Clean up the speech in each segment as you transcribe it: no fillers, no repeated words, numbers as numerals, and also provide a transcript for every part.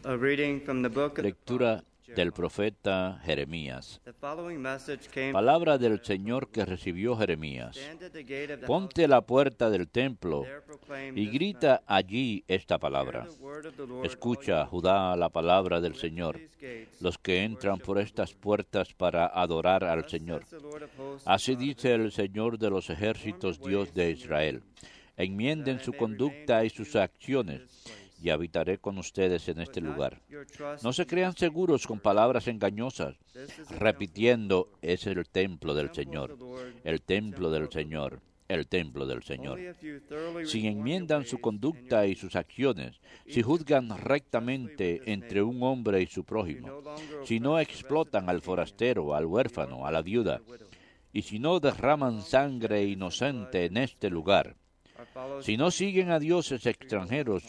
A reading from the book of Lectura del profeta Jeremías. The following message came Palabra del Señor que recibió Jeremías. Stand at the gate of the Ponte a la puerta del templo there proclaim y this grita allí esta palabra. night the word of the Lord, Escucha, Judá, la palabra del Señor, these gates. los que entran por estas puertas para adorar al Señor. Says the Lord of hosts, Así dice el Señor de los ejércitos, Dios de Israel. Enmienden su conducta y sus acciones, y habitaré con ustedes en este lugar. your trust No se crean seguros con palabras engañosas, repitiendo, es el templo del Señor, el templo del Señor, el templo del Señor. only if you thoroughly Si reform enmiendan your su ways conducta y sus acciones, si juzgan rectamente entre un hombre y su prójimo, si no explotan al forastero, al huérfano, a la viuda, y si no derraman sangre inocente en este lugar, and follow si no siguen a dioses extranjeros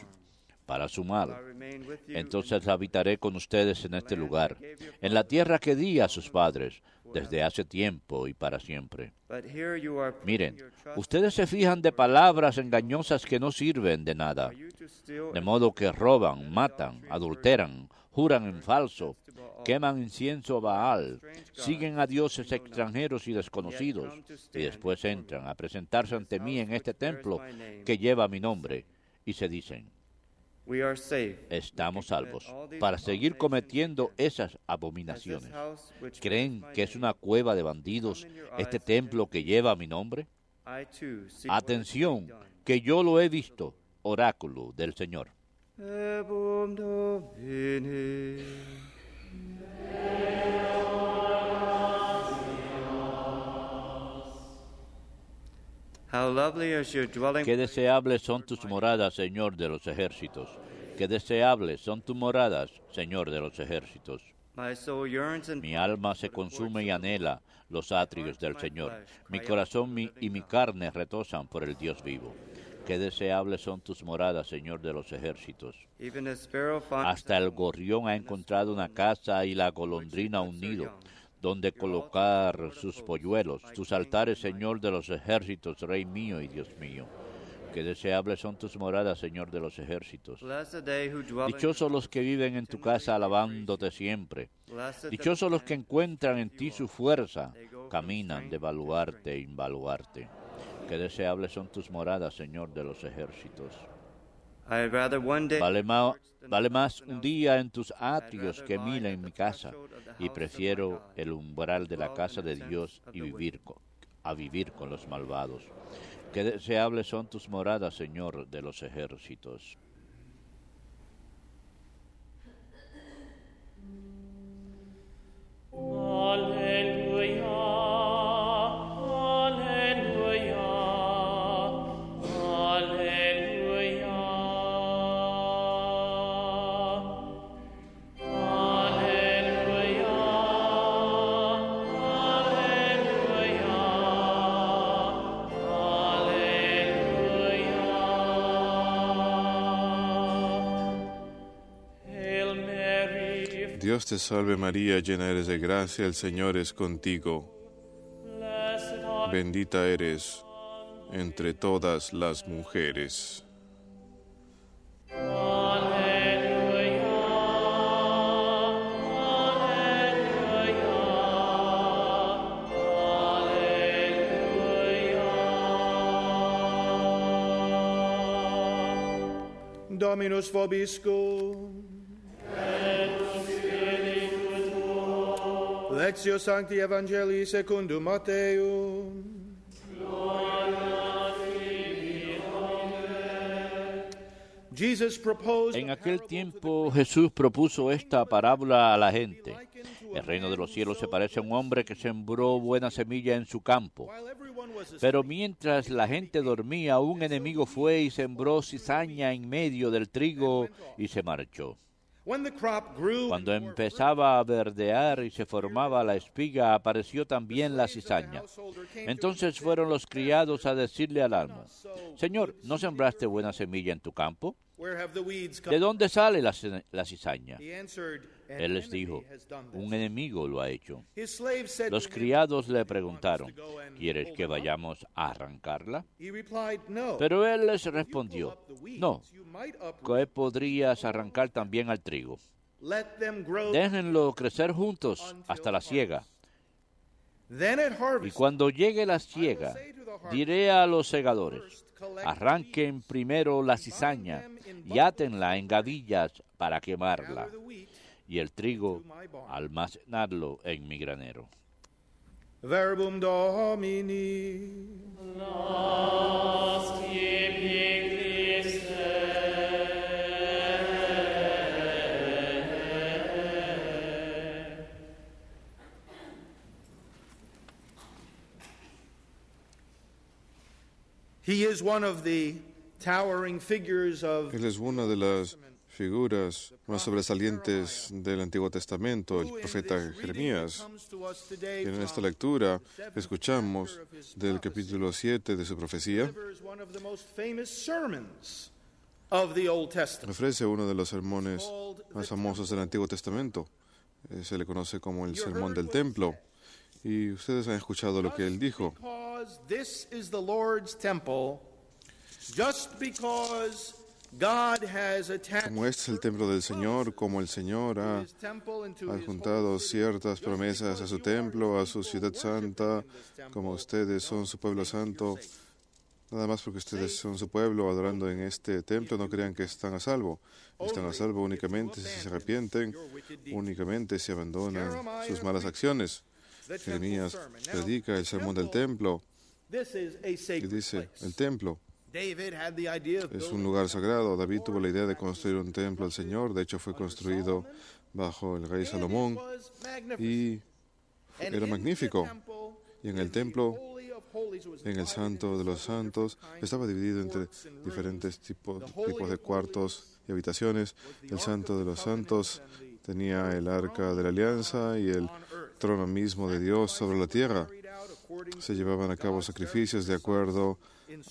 para su I mal, remain with you. entonces habitaré con ustedes en este lugar, en la tierra que di a sus padres desde hace tiempo y para siempre. But here you are putting Miren, your trust ustedes se fijan de palabras engañosas que no sirven de nada, for you to steal de modo que roban, matan, adulteran, juran en falso, queman incienso a Baal, siguen a dioses extranjeros y desconocidos, y después entran a presentarse ante mí en este templo que lleva mi nombre, y se dicen, we are safe. estamos salvos, para seguir cometiendo esas abominaciones. This house which ¿Creen bears my que es name, una cueva de bandidos este templo que lleva mi nombre? I too see what is Atención, being done. que yo lo he visto, oráculo del Señor. Ebum Domini. How lovely is your dwelling. Qué deseables son tus moradas, Señor de los ejércitos. Qué deseables son tus moradas, Señor de los ejércitos. My soul yearns and Mi alma se consume y anhela los atrios del Señor. Mi corazón y mi carne retozan por el Dios vivo. Qué deseables son tus moradas, Señor de los ejércitos. even a sparrow finds Hasta el gorrión ha encontrado una casa y la golondrina un nido, donde colocar sus polluelos, tus altares, Señor de los ejércitos, Rey mío y Dios mío. Qué deseables son tus moradas, Señor de los ejércitos. Blessed they who dwell in Dichosos los que viven en tu casa alabándote siempre. blessed the Dichosos los que encuentran en ti su fuerza, caminan de baluarte en baluarte. Qué deseables son tus moradas, Señor de los ejércitos. I'd rather one day Vale más un día en tus atrios que 1000 en mi casa, y prefiero el umbral de la casa de Dios y a vivir con los malvados. Qué deseables son tus moradas, Señor de los ejércitos. Alleluia, alleluia, alleluia. Alleluia, alleluia. Hail Mary, Dios te salve María, llena eres de gracia, el Señor es contigo. blessed art Bendita eres entre todas las mujeres. Dominus vobiscum. Lectio Sancti Evangelii secundum Matteum. Jesus proposed En aquel tiempo Jesús propuso esta parábola a la gente. El reino de los cielos se parece a un hombre que sembró buena semilla en su campo. Pero mientras la gente dormía, un enemigo fue y sembró cizaña en medio del trigo y se marchó. Cuando empezaba a verdear y se formaba la espiga, apareció también la cizaña. Entonces fueron los criados a decirle al amo: Señor, ¿no sembraste buena semilla en tu campo? Where have the weeds ¿de come? dónde sale la cizaña? He answered, An Él les enemy dijo, has done this. un enemigo lo ha hecho. His slaves said Los to him, criados le "Do you want us preguntaron, to go and ¿quieres pull que them up?" vayamos a arrancarla? He replied, "No. Pero él les If you pull respondió, up the weeds, no, you might uproot que podrías arrancar también al trigo. Let them grow. Déjenlo crecer juntos hasta la siega. Then at Y harvest, cuando llegue la siega, diré a los segadores, arranquen primero la cizaña y átenla en gavillas para quemarla, gather the wheat, y el trigo almacenarlo en mi granero. verbum Domini. He is one of the towering figures of Él es una de las figuras más sobresalientes del Antiguo Testamento, el profeta Jeremías. Y en esta lectura escuchamos del capítulo 7 de su profecía. one of the most famous sermons of the Old Testament. Ofrece uno de los sermones más famosos del Antiguo Testamento. Se le conoce como el Sermón del Templo. Y ustedes han escuchado lo que él dijo. Because this is the Lord's temple, just because God has attached Como este es el templo del Señor, como el Señor ha his temple into his adjuntado holy city, ciertas promesas a su templo, a su ciudad santa, como ustedes son su pueblo santo, nada más porque ustedes son su pueblo adorando en este templo, no crean que están a salvo. Están a salvo únicamente si se arrepienten, únicamente si abandonan sus malas acciones. Jeremías predica el sermón del templo This is a y sacred dice, place. el templo David had the idea of es building un lugar sagrado. David tuvo la idea de construir un templo al Señor. De hecho, fue construido bajo el rey Salomón was magnificent. y And era in magnífico. the temple, Y en el templo, Holy of Holies was en el divided Santo de into los several Santos, different kinds estaba of dividido entre courts and rooms. diferentes tipos de cuartos y habitaciones. The El Ark Santo of de the los Covenant Santos and the tenía el arca de la alianza y el on earth. trono mismo de Dios sobre la tierra. Carried out according Se to llevaban a cabo God's sacrificios de acuerdo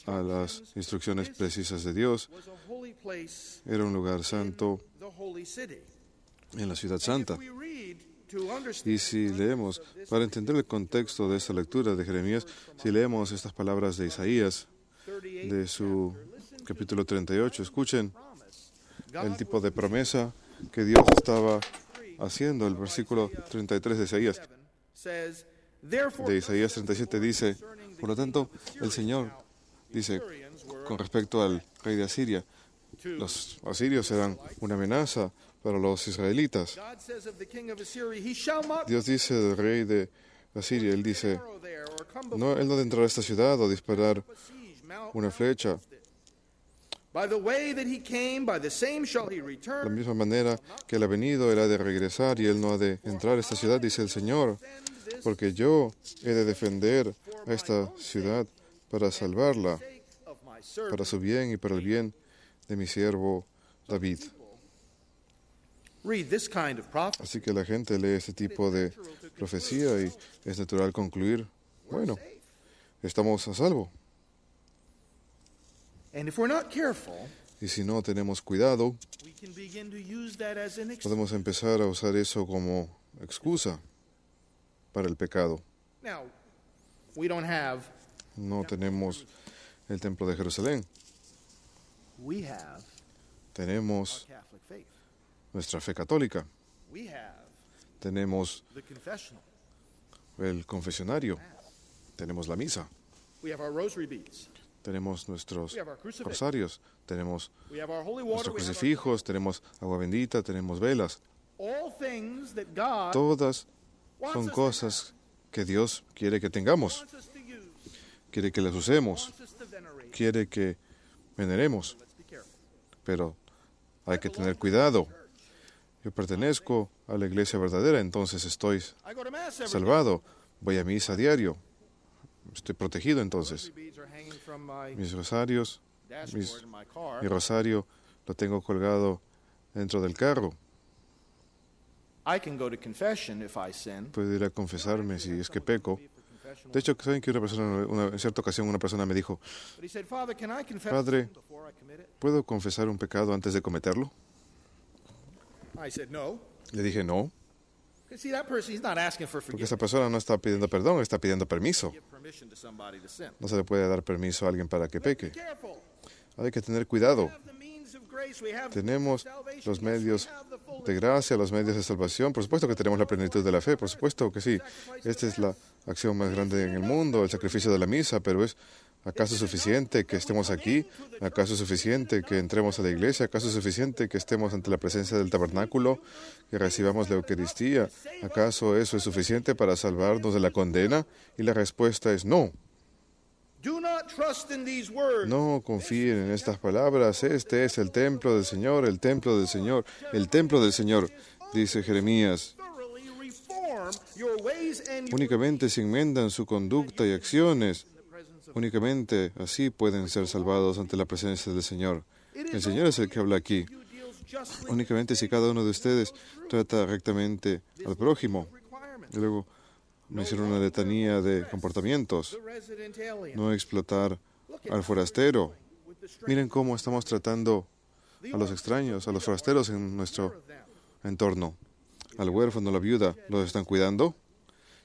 a las instrucciones precisas de Dios. was a holy place Era un lugar santo in the holy city. en la ciudad If santa. we read to understand Y si leemos, para entender el contexto de esta lectura de Jeremías, si leemos estas palabras de Isaías, 38 de su capítulo 38, escuchen el tipo de promesa que Dios estaba haciendo. El versículo 33 de Isaías. says, therefore, De Isaías 37 dice, por lo tanto, el Señor dice, con respecto al rey de Asiria, los asirios eran una amenaza para los israelitas. God says of the king of Assyria, he shall not Dios dice del rey de Asiria, él dice, arrow there or come no, él no de entrar a esta ciudad o disparar besiege Mount. una flecha. By the way that he came, by the same shall he De la return. misma manera que él ha venido, él ha de regresar y él no ha de entrar a esta ciudad, dice el Señor, porque yo he de defender a esta ciudad para salvarla, Sake of my servant. para su bien y para el bien de mi siervo David. Read this kind of prophecy. Así que la gente lee este tipo de profecía y es natural concluir, bueno, estamos a salvo. And if we're not careful, Y si no tenemos cuidado, we can begin to use that as an excuse. podemos empezar a usar eso como excusa para el pecado. Now, we don't have, No tenemos el templo de Jerusalén, we have tenemos Catholic faith. nuestra fe católica, We have tenemos the confessional. el confesionario, tenemos la misa, We have our rosary beads. tenemos nuestros We have our crucifix. rosarios, tenemos We have our holy water. nuestros We have our, crucifijos, tenemos agua bendita, tenemos velas. all things that God Todas wants son us to cosas que Dios quiere que tengamos, have, wants us to use, quiere que las usemos, wants us to venerate. quiere que veneremos, Let's be careful. pero hay que tener cuidado. Yo pertenezco a la iglesia verdadera, entonces estoy I go to mass every day. salvado, voy a misa a diario, estoy protegido entonces. Rosary beads are hanging from my Mis rosarios, dashboard in my car. mi rosario lo tengo colgado dentro del carro. I can go to confession if I sin. Puedo ir a confesarme si es que peco. De hecho, saben que en cierta ocasión una persona me dijo, But he said, Father, can I confess Padre, sin before I commit it? ¿puedo confesar un pecado antes de cometerlo? I said, no. Le dije, no, Because see, that person, he's not asking for porque forgiveness. esa persona no está pidiendo perdón, está pidiendo permiso. Give permission to somebody to sin. No se le puede dar permiso a alguien para que Be peque. careful. Hay que tener cuidado. We have the means of grace. We have Tenemos salvation. los Yes, medios we have the full de gracia, los medios de salvación. Por supuesto que tenemos la plenitud de la fe, por supuesto que sí. Esta es la acción más grande en el mundo, el sacrificio de la misa, pero ¿es acaso suficiente que estemos aquí? ¿Acaso es suficiente que entremos a la iglesia? ¿Acaso es suficiente que estemos ante la presencia del tabernáculo, que recibamos la Eucaristía? ¿Acaso eso es suficiente para salvarnos de la condena? Y la respuesta es no. Do not trust in these words. No confíen en estas palabras. Este es el templo del Señor, el templo del Señor, el templo del Señor, dice Jeremías. Thoroughly reform your ways and your Únicamente si enmendan su conducta y acciones, únicamente así pueden ser salvados ante la presencia del Señor. El Señor es el que habla aquí. you deals justly Únicamente si cada uno de ustedes trata rectamente al prójimo. requirements. Y luego menciona una letanía de comportamientos. The resident alien. No explotar al forastero. With the strength Miren cómo estamos tratando a los extraños, a los forasteros en nuestro of them. entorno. Al huérfano, la viuda, ¿los están cuidando?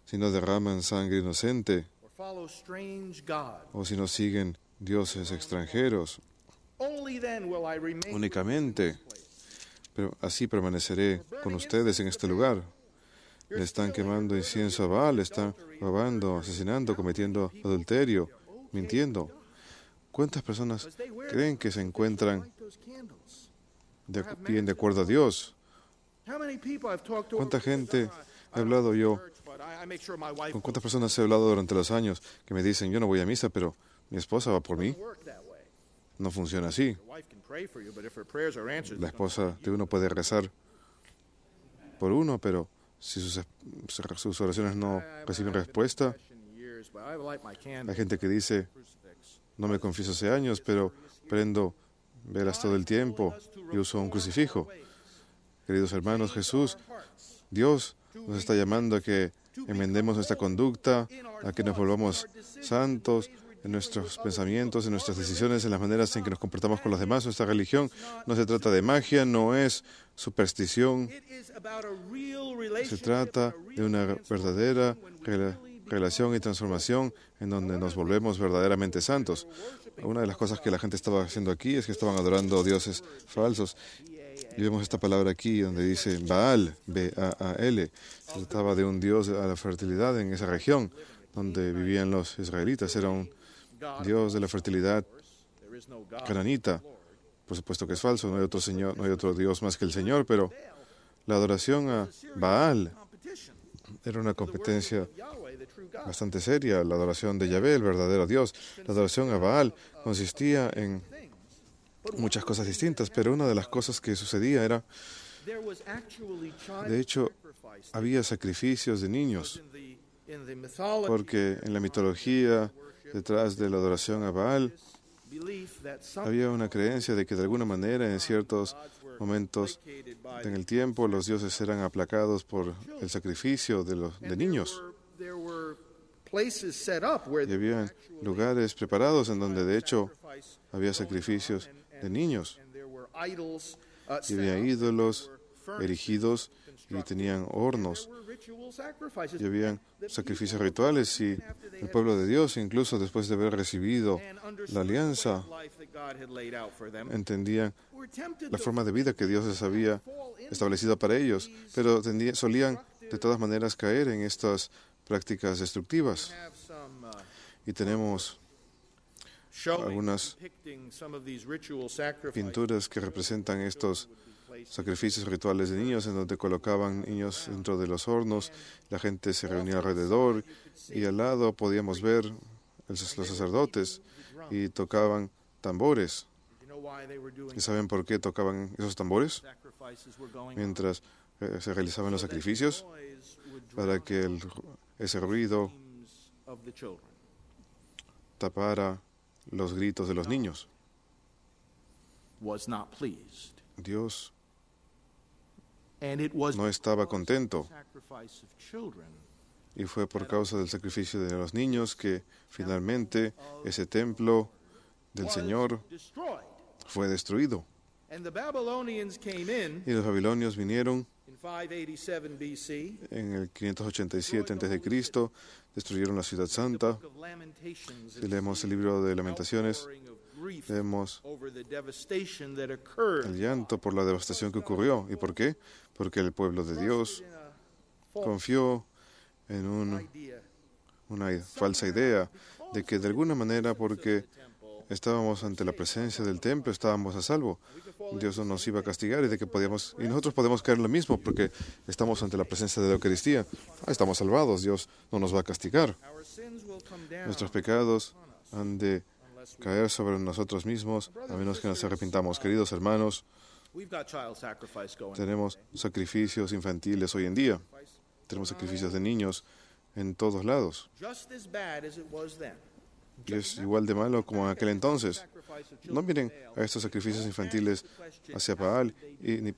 Si no derraman sangre inocente Or follow strange gods. o si no siguen dioses extranjeros, Only then will I remain únicamente. Pero así permaneceré con ustedes en este lugar. Le están quemando incienso a Baal, le están robando, asesinando, cometiendo adulterio, mintiendo. ¿Cuántas personas creen que se encuentran light those candles. bien de acuerdo a Dios? How many people I've talked to ¿Cuánta over the years? gente he hablado yo? Church, but I make sure my wife ¿Con cuántas personas he hablado durante los años que me dicen, yo no voy a misa, pero mi esposa va por mí? doesn't work that way. No funciona así. Your wife can pray for you, but if her prayers are answered, La esposa de uno puede rezar por uno, pero si sus oraciones no reciben respuesta, years, but I light my hay candle. gente que dice, no me confieso hace años, pero prendo velas todo el tiempo y uso un crucifijo. Queridos hermanos, Jesús, Dios nos está llamando a que enmendemos nuestra conducta, a que nos volvamos santos en nuestros pensamientos, en nuestras decisiones, en las maneras en que nos comportamos con los demás. Nuestra religión no se trata de magia, no es superstición, It is about a real se relationship, trata a de real una verdadera transformation, relación y transformación en donde nos volvemos verdaderamente santos. Una de las cosas que la gente estaba haciendo aquí es que estaban adorando dioses falsos. Y vemos esta palabra aquí donde dice Baal, B-A-A-L. Se trataba de un dios a la fertilidad en esa región donde vivían los israelitas. Era un dios de la fertilidad There is no God. cananita. Por supuesto que es falso, no hay otro señor, no hay otro dios más que el Señor, pero la adoración a Baal Competition. era una competencia Yahweh, the true God. bastante seria. La adoración de Yahvé, el verdadero Dios. La adoración a Baal consistía en muchas cosas distintas, pero una de las cosas que sucedía era, There was actually child de hecho, sacrifice. había sacrificios de niños, In the mythology, porque en la mitología, detrás de la adoración a Baal, belief that some había una creencia de que de alguna manera en ciertos momentos placated by en el tiempo los dioses eran aplacados por el sacrificio de niños. there were places set up where Y había lugares preparados en donde de hecho sacrifice había sacrificios de niños. and there were idols Y había ídolos erigidos y tenían hornos. there were ritual sacrifices. Y habían sacrificios rituales y el pueblo de Dios, incluso después de haber recibido And la understood alianza, the life that God had laid out for them. entendían Were tempted la to forma de vida que Dios les había fall into establecido para ellos, pero solían de todas maneras caer en estas prácticas destructivas. have some Y tenemos showing algunas depicting some of these ritual sacrifices. pinturas que representan estos sacrificios rituales de niños, en donde colocaban niños dentro de los hornos, la gente se reunía alrededor y al lado podíamos ver los sacerdotes y tocaban tambores. You know why they were doing ¿Y saben por qué tocaban esos tambores? sacrifices were going on? Mientras se realizaban los sacrificios, Noise would para que ese ruido dreams of the children. tapara los gritos de los niños. Was not pleased. Dios And it was no estaba contento. sacrifice of children Y fue por causa del sacrificio de los niños que finalmente ese templo del Señor destroyed. fue destruido. And the Babylonians came in Y los babilonios vinieron 587 BC. en el 587 a.C., destruyeron la ciudad santa. Book of Lamentations, Si leemos el libro de Lamentaciones, outpouring of grief vemos over the devastation that occurred. el llanto por la devastación que ocurrió. ¿Y por qué? Porque el pueblo de Dios In a false confió en idea. una falsa idea de que de alguna manera, porque estábamos ante la presencia del templo, estábamos a salvo. Dios no nos iba a castigar y de que podíamos, y nosotros podemos caer en lo mismo porque estamos ante la presencia de la Eucaristía. Estamos salvados, Dios no nos va a castigar. Our sins will come down Nuestros pecados han de caer sobre nosotros mismos a menos que nos arrepintamos. Queridos hermanos, We've got child sacrifice going. tenemos sacrificios infantiles hoy en día. Tenemos sacrificios de niños en todos lados. Just as bad as it was then. Y es igual de malo como en aquel entonces. No miren a estos sacrificios infantiles hacia Baal y ni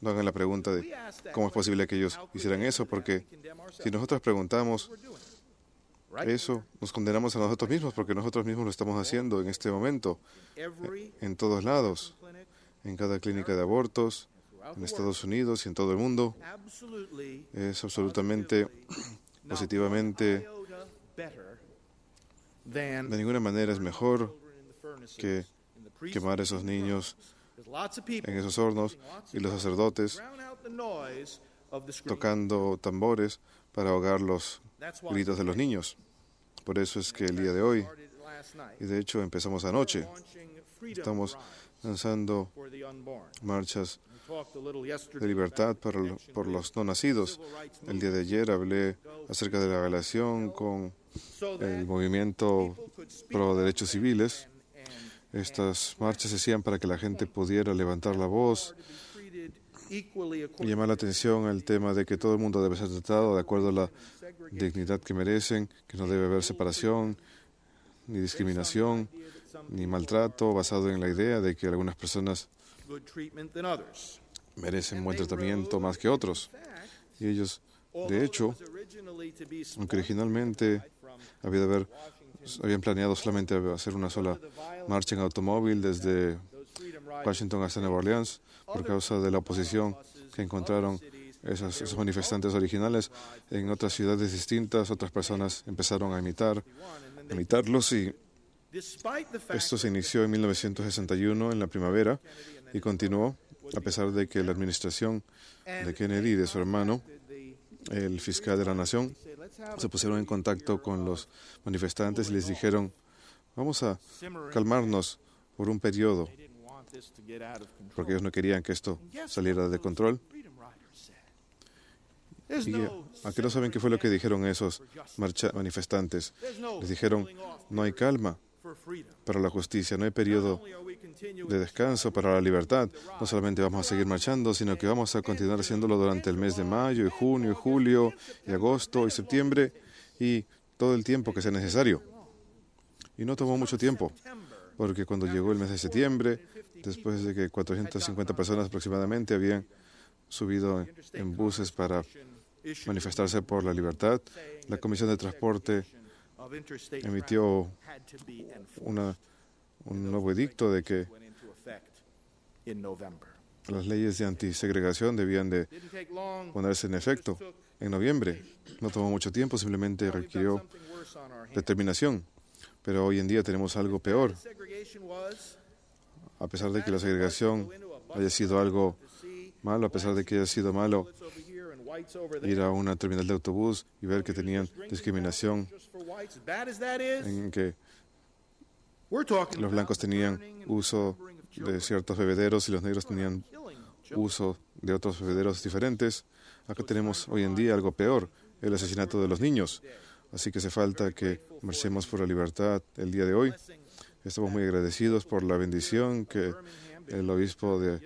no hagan la pregunta de cómo es posible que ellos hicieran eso, porque si nosotros preguntamos eso, nos condenamos a nosotros mismos, porque nosotros mismos lo estamos haciendo en este momento, Every en todos lados, clinic, en cada clínica de abortos, en Estados Unidos y en todo el mundo. absolutely, Es absolutamente, positivamente, iota better than de ninguna manera es mejor children in the furnaces, que in the priests. quemar a esos niños There's lots of people en esos hornos y los sacerdotes drown out the noise of the scream. tocando tambores para ahogar los That's why gritos de los niños. Por eso es que el día de hoy, started last night, y de hecho empezamos anoche, launching freedom estamos drives lanzando for the unborn. marchas We talked a little yesterday de libertad por los no nacidos. El día de ayer hablé acerca de la relación con so that el movimiento people could speak pro derechos civiles. and Estas marchas se hacían para que la gente pudiera levantar la voz are to be treated equally y according llamar la atención al tema de que todo el mundo debe ser tratado de acuerdo a la dignidad que merecen, que no debe haber separación, ni discriminación, ni maltrato basado en la idea de que algunas personas to good treatment than others. merecen buen tratamiento más que otros. Y ellos, de hecho, Although it was originally to be aunque originalmente habían planeado solamente hacer una sola marcha en automóvil desde those freedom riders, Washington hasta Nueva Orleans, por causa de la oposición que encontraron esos manifestantes originales en otras ciudades distintas, otras personas empezaron a imitarlos y despite the fact esto se inició en 1961 en la primavera y continuó a pesar de que la administración de Kennedy y de su hermano, el fiscal de la nación, se pusieron en contacto con los manifestantes y les dijeron, vamos a calmarnos por un periodo, they didn't want this to get out of control. porque ellos no querían que esto saliera de control. Freedom riders said, "There's Y no aquí no saben qué fue lo que dijeron esos manifestantes. there's no Les dijeron, cooling off no hay calma for freedom. para la justicia, no hay periodo Not only are we continuing de descanso para la libertad. No solamente vamos a seguir marchando, sino que vamos a continuar haciéndolo durante el mes de mayo, y junio, y julio, y agosto, y septiembre, y todo el tiempo que sea necesario. Y no tomó mucho tiempo, porque cuando llegó el mes de septiembre, después de que 450 personas aproximadamente habían subido en buses para manifestarse por la libertad, la Comisión de Transporte of interstate emitió had to be enforced. un nuevo edicto de que Went into effect in November. las leyes de antisegregación debían de Didn't take long. ponerse en efecto en noviembre. No tomó mucho tiempo, simplemente We've got requirió something worse on our hands. determinación. Pero hoy en día tenemos algo peor. Segregation was A pesar de que la segregación haya sido algo to see malo, a pesar de que haya sido malo bullets over here and whites over there. ir a una terminal de autobús y ver que tenían discriminación Just for whites. As bad as that is, en que we're talking los blancos tenían uso de ciertos bebederos y los negros tenían uso de otros bebederos diferentes. Acá tenemos hoy en día algo peor, el asesinato de los niños. Así que hace falta que marchemos por la libertad el día de hoy. Estamos muy agradecidos por la bendición que el obispo de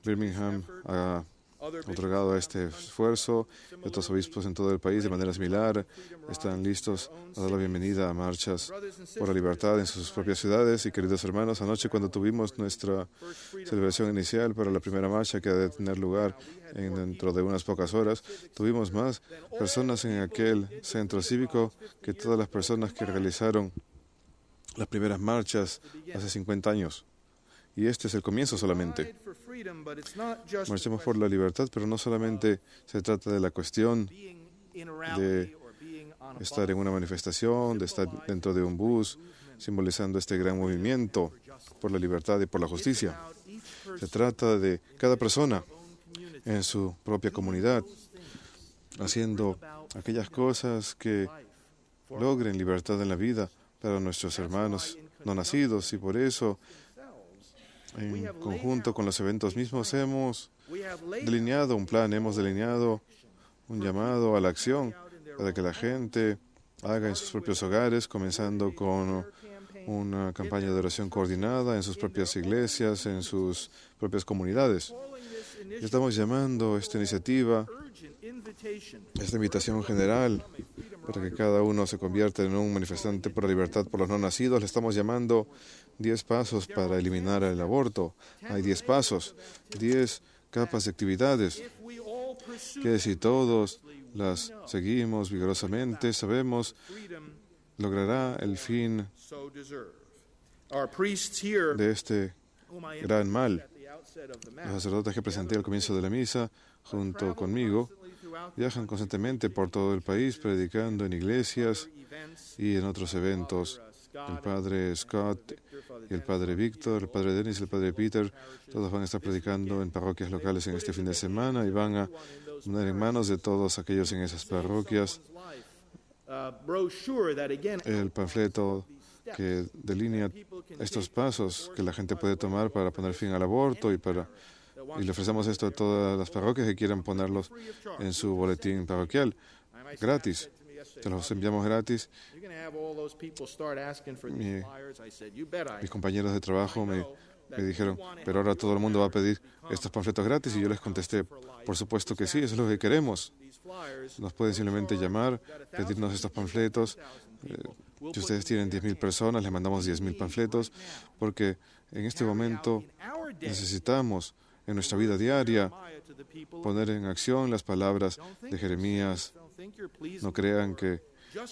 Birmingham ha otorgado a este esfuerzo. Otros obispos en todo el país, de manera similar, están listos a dar la bienvenida a marchas por la libertad en sus propias ciudades. Y queridos hermanos, anoche cuando tuvimos nuestra celebración inicial para la primera marcha que ha de tener lugar dentro de unas pocas horas, tuvimos más personas en aquel centro cívico que todas las personas que realizaron las primeras marchas hace 50 años. Y este es el comienzo solamente. Marchemos por la libertad, pero no solamente se trata de la cuestión de estar en una manifestación, de estar dentro de un bus, simbolizando este gran movimiento por la libertad y por la justicia. Se trata de cada persona en su propia comunidad, haciendo aquellas cosas que logren libertad en la vida para nuestros hermanos no nacidos, y por eso, en conjunto con los eventos mismos, hemos delineado un plan, hemos delineado un llamado a la acción para que la gente haga en sus propios hogares, comenzando con una campaña de oración coordinada en sus propias iglesias, en sus propias comunidades. Estamos llamando esta iniciativa, esta invitación general, para que cada uno se convierta en un manifestante por la libertad por los no nacidos. Le estamos llamando 10 pasos para eliminar el aborto. Hay 10 pasos, 10 capas de actividades, que si todos las seguimos vigorosamente, sabemos, logrará el fin de este gran mal. Los sacerdotes que presenté al comienzo de la misa, junto conmigo, viajan constantemente por todo el país, predicando en iglesias y en otros eventos. El padre Scott y el padre Víctor, el padre Dennis y el padre Peter, todos van a estar predicando en parroquias locales en este fin de semana y van a poner en manos de todos aquellos en esas parroquias el panfleto que delinea estos pasos que la gente puede tomar para poner fin al aborto, y le ofrecemos esto a todas las parroquias que quieran ponerlos en su boletín parroquial gratis. Se los enviamos gratis. Mis compañeros de trabajo me dijeron, pero ahora todo el mundo va a pedir estos panfletos gratis, y yo les contesté, por supuesto que sí, eso es lo que queremos. Nos pueden simplemente llamar, pedirnos estos panfletos. Si ustedes tienen 10,000 personas, les mandamos 10,000 panfletos, porque en este momento necesitamos en nuestra vida diaria poner en acción las palabras de Jeremías. No crean que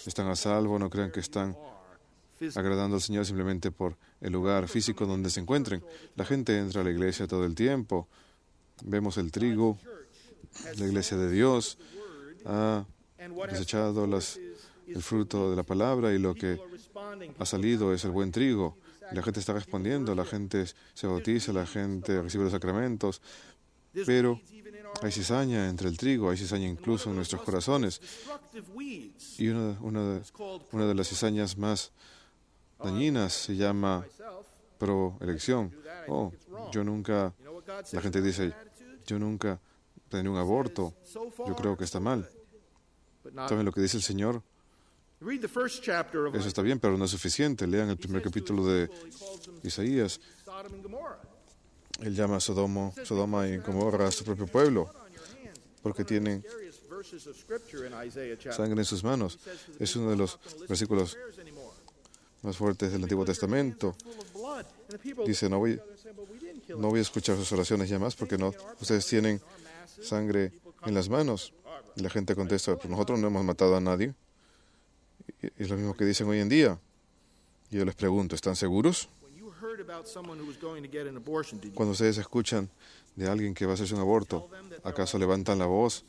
están a salvo, no crean que están agradando al Señor simplemente por el lugar físico donde se encuentren. La gente entra a la iglesia todo el tiempo. Vemos el trigo. La iglesia de Dios ha desechado el fruto de la palabra, y lo que ha salido es el buen trigo. La gente está respondiendo, la gente se bautiza, la gente recibe los sacramentos, pero hay cizaña entre el trigo, hay cizaña incluso en nuestros corazones. Y una de las cizañas más dañinas se llama proelección. La gente dice, yo nunca tenía un aborto, yo creo que está mal. ¿Saben lo que dice el Señor? Eso está bien, pero no es suficiente. Lean el primer capítulo de Isaías. Él llama a Sodoma y Gomorra a su propio pueblo, porque tienen sangre en sus manos. Es uno de los versículos más fuertes del Antiguo Testamento. Dice, no voy a escuchar sus oraciones ya más, porque ustedes tienen sangre en las manos. Y la gente contesta, pues nosotros no hemos matado a nadie. Y es lo mismo que dicen hoy en día. Y yo les pregunto, ¿están seguros? Cuando ustedes escuchan de alguien que va a hacerse un aborto, ¿acaso levantan la voz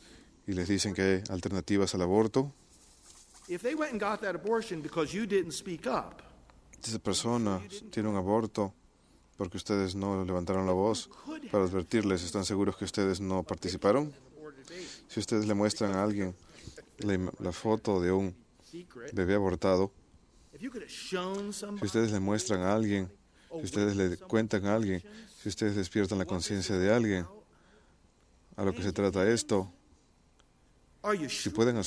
y les dicen que hay alternativas al aborto? Si esa persona tiene un aborto porque ustedes no levantaron la voz para advertirles, ¿están seguros que ustedes no participaron? Si ustedes le muestran a alguien la foto de un bebé abortado, si ustedes le muestran a alguien, si ustedes le cuentan a alguien, si ustedes despiertan la conciencia de alguien, a lo que se trata esto, si pueden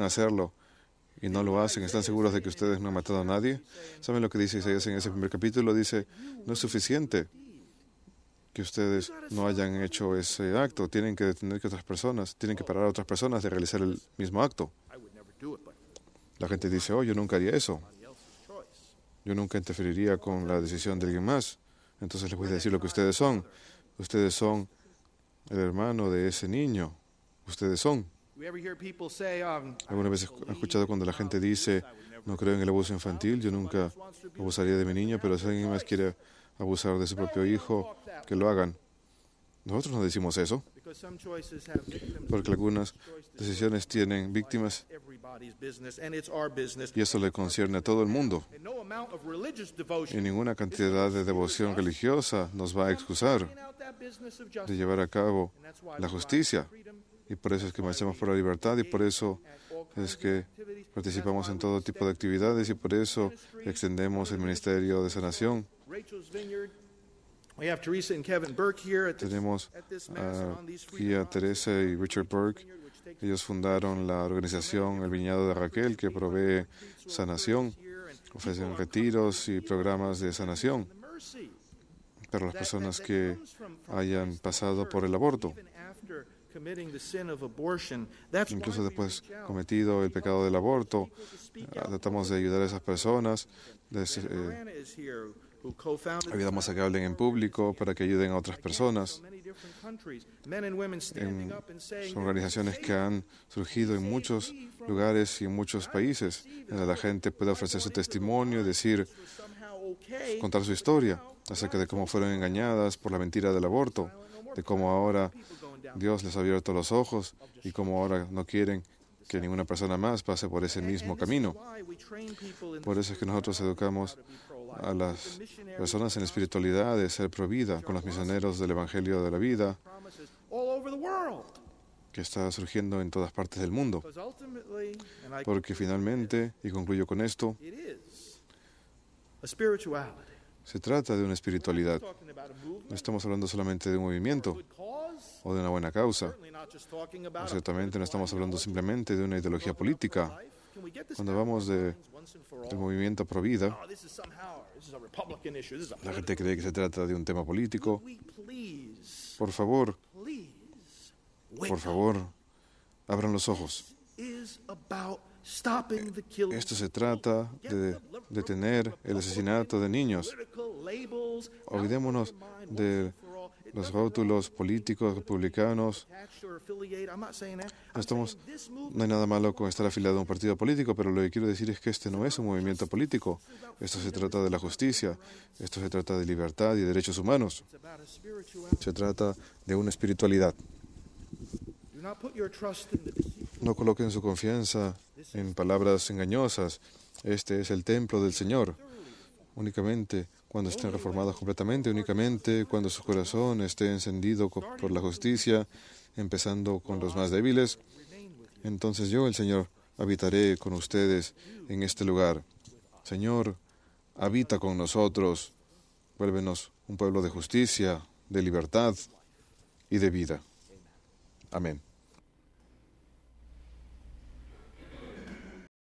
hacerlo y no lo hacen, ¿están seguros de que ustedes no han matado a nadie? ¿Saben lo que dice Isaías en ese primer capítulo? Dice, no es suficiente que ustedes no hayan hecho ese acto. Tienen que detener que otras personas, tienen que parar a otras personas de realizar el mismo acto. La gente dice, oh, yo nunca haría eso. Yo nunca interferiría con la decisión de alguien más. Entonces les voy a decir lo que ustedes son. Ustedes son el hermano de ese niño. Ustedes son. Alguna vez he escuchado cuando la gente dice, no creo en el abuso infantil, yo nunca abusaría de mi niño, pero si alguien más quiere abusar de su propio hijo, que lo hagan. Nosotros no decimos eso, porque algunas decisiones tienen víctimas y eso le concierne a todo el mundo. Y ninguna cantidad de devoción religiosa nos va a excusar de llevar a cabo la justicia. Y por eso es que marchamos por la libertad y por eso es que participamos en todo tipo de actividades y por eso extendemos el Ministerio de Sanación. Tenemos aquí a Teresa y Richard Burke. Ellos fundaron la organización El Viñedo de Raquel, que provee sanación, ofrecen retiros y programas de sanación para las personas que hayan pasado por el aborto. Incluso después cometido el pecado del aborto, tratamos de ayudar a esas personas, ayudamos a que hablen en público para que ayuden a otras personas. Son organizaciones que han surgido en muchos lugares y en muchos países, donde la gente puede ofrecer su testimonio, contar su historia acerca de cómo fueron engañadas por la mentira del aborto, de cómo ahora Dios les ha abierto los ojos y cómo ahora no quieren que ninguna persona más pase por ese mismo camino. Por eso es que nosotros educamos a las personas en espiritualidad de ser pro vida, con los misioneros del Evangelio de la Vida, que está surgiendo en todas partes del mundo. Porque finalmente, y concluyo con esto, se trata de una espiritualidad. No estamos hablando solamente de un movimiento o de una buena causa. Ciertamente no estamos hablando simplemente de una ideología política. Cuando hablamos del movimiento pro vida, la gente cree que se trata de un tema político. Por favor, abran los ojos. Esto se trata de detener el asesinato de niños. Olvidémonos de los rótulos políticos, republicanos. No hay nada malo con estar afiliado a un partido político, pero lo que quiero decir es que este no es un movimiento político. Esto se trata de la justicia, esto se trata de libertad y derechos humanos. Se trata de una espiritualidad. No coloquen su confianza en palabras engañosas. Este es el templo del Señor. Únicamente cuando estén reformados completamente, únicamente cuando su corazón esté encendido por la justicia, empezando con los más débiles, entonces yo, el Señor, habitaré con ustedes en este lugar. Señor, habita con nosotros. Vuélvenos un pueblo de justicia, de libertad y de vida. Amén.